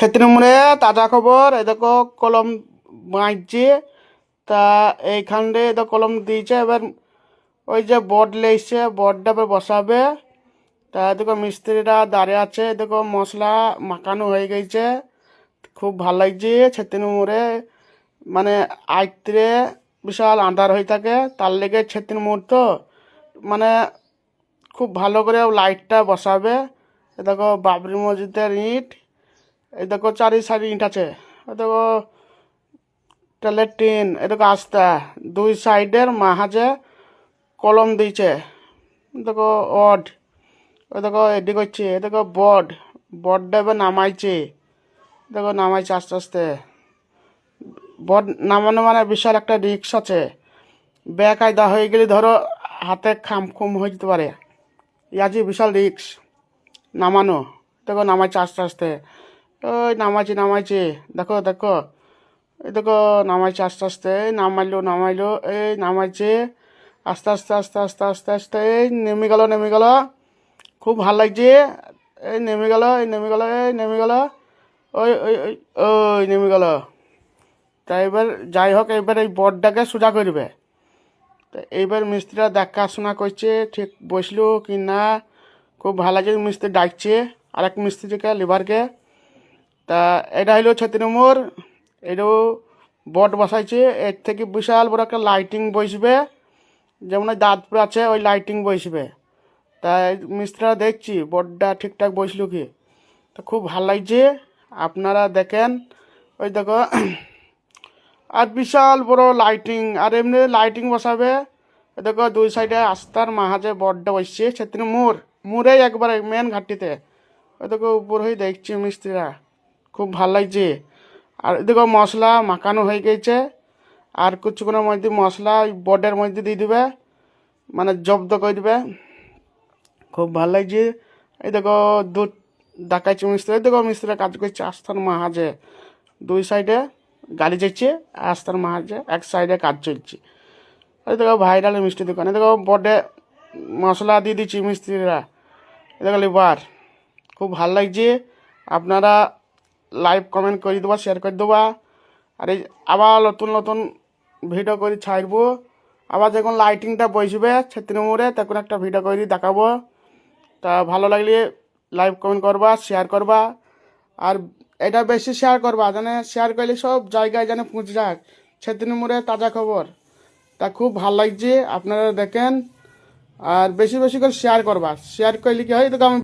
ছেত্রীমুড়ে তাজা খবর। এই দেখো কলম বাঁচছে, তা এইখান দিয়ে তো কলম দিয়েছে। এবার ওই যে বোর্ড লেগছে, বোর্ডটা এবার বসাবে। তা দেখো মিস্ত্রিরা দাঁড়িয়ে আছে, দেখো মশলা মাখানো হয়ে গেছে। খুব ভাল লাগছে ছেত্রীমুড়ে, মানে আইত্রে বিশাল আন্ধার হয়ে থাকে, তার লেগে ছেত্রীমুড় তো মানে খুব ভালো করে লাইটটা বসাবে। এ দেখো বাবরি মসজিদের ইট, এই দেখো চারি সাইড ইট আছে। এই দেখো তেলের টিন, এই দেখো আস্তা দুই সাইডের মাঝে কলম দিয়েছে। দেখো অড, ওই দেখো এদিকে হচ্ছে, এ দেখো বড, বডটা এবার নামাইছে। দেখো নামাইছে আস্তে আস্তে। বড নামানো মানে বিশাল একটা রিক্স আছে। বেকায়দা হয়ে গেলে ধরো হাতে খাম খুম হয়ে যেতে পারে। ইয়াজি বিশাল রিক্স নামানো। দেখো নামাইছে আস্তে আস্তে, ওই নামাইছে নামাইছে, দেখো দেখো, এই দেখো নামাইছে আস্তে আস্তে, এই নামাইলো নামাইলো, এই নামাইছে আস্তে আস্তে আস্তে আস্তে আস্তে আস্তে, এই নেমে গেল নেমে গেল। খুব ভাল লাগছে। এই নেমে গেল, এই নেমে গেল, এই নেমে গেল, ওই ওই ওই ওই নেমে গেল। তা এবার যাই হোক, এবার এই বোর্ডটাকে সোজা করবে। তো এইবার মিস্ত্রিরা দেখাশোনা করছে ঠিক বসলো কি না। খুব ভালো লাগছে, মিস্ত্রি ডাকছে আরেক মিস্ত্রিকে, লিভারকে। তা এটা হইলো ছেত্রীমুড়, এটাও বোর্ড বসাইছে। এর থেকে বিশাল বড় একটা লাইটিং বসবে, যেমন ওই দাঁতপুর আছে ওই লাইটিং বসবে। তাই মিস্ত্রিরা দেখছি বোর্ডটা ঠিকঠাক বসলো কি। তো খুব ভালো লাগছে, আপনারা দেখেন। ওই দেখো আর বিশাল বড় লাইটিং, আর এমনি লাইটিং বসাবে। ওই দেখো দুই সাইডে আস্তার মাঝে বোর্ডটা বসছে ছেত্রীমুড়, মুড়েই একবারে মেন ঘাটটিতে। ওই দেখো উপর হয়ে দেখছি মিস্ত্রিরা, খুব ভাল লাগছে। আর দেখো মশলা মাখানো হয়ে গেছে, আর কিছুক্ষণের মধ্যে মশলা বোর্ডের মধ্যে দিয়ে দিবে, মানে জব্দ করে দিবে। খুব ভাল লাগছে। এই দেখো দুধ দেখাচ্ছি মিস্ত্রি, দেখো মিস্ত্রিরা কাজ করছে আস্তার মাঝে। দুই সাইডে গাড়ি যাচ্ছে, আস্তার মাঝে এক সাইডে কাজ চলছে। এই দেখো ভাইরাল মিষ্টি দোকানে দেখো বোর্ডে মশলা দিয়ে দিচ্ছি মিস্ত্রিরা। এই দেখো লিভার, খুব ভাল লাগছে। আপনারা লাইভ কমেন্ট করে দেবা, শেয়ার করে দেবা। আর এই আবার নতুন নতুন ভিডিও করে ছাড়বো। আবার যখন লাইটিংটা বসবে ছেত্রীমুড়ে, তখন একটা ভিডিও করে দেখাবো। তা ভালো লাগলে লাইভ কমেন্ট করবা, শেয়ার করবা। আর এটা বেশি শেয়ার করবা, জানে শেয়ার করলে সব জায়গায় যেন পৌঁছে যাক ছেত্রীমুড়ে তাজা খবর। তা খুব ভাল লাগছে, আপনারা দেখেন। আর বেশি বেশি করে শেয়ার করবা, শেয়ার করলে কি হয়, দেখো আমি